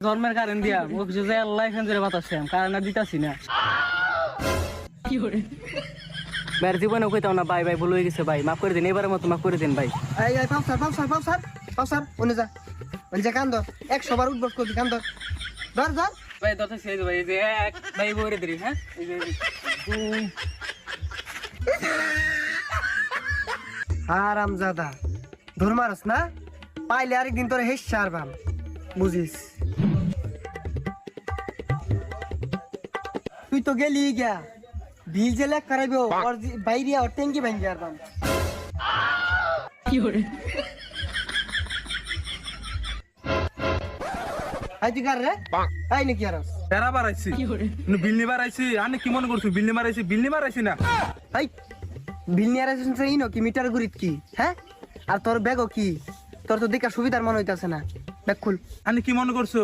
জন্মের কারণ দিয়া ও কিছু যে আল্লাহ এখান ধরে বাতাসছে কারণ না দিতাছি না কি করে মেয়ের জীবনে কইতাম না ভাই ভাই ভুল হয়ে গেছে ভাই মাফ করে দিন এবারের মতো মাফ করে দিন ভাই এই পাও স্যার ওনে যা কান ধর 100 বার উঠবস করবি কান ধর ধর ভাই দত সেই ভাই এই যে এক ভাই বইরে দিই হ্যাঁ এই যে হারামজাদা ধর্মারস না পাইলে আরেকদিন তোরে হেস ছাড়বাম বুঝিস তুই তো গেলি গিয়া বিল যে লেখ করাইবো ওর বাইরে ওর ট্যাঙ্কি ভাঙ্গি আরবাম কি করে আই তুই কার রে আই নাকি আরস এরা বাড়াইছি বিল নিবার আইছি আনে কি মনে করছো বিল নিবার আইছি না আই বিল নিয়ে আসিস ইনো কি মিটার গুরিত কি হ্যাঁ আর তোর ব্যাগও কি তোর তো দেখা সুবিধার মনে হইতাছে না ব্যাগ খুল আনে কি মনে করছো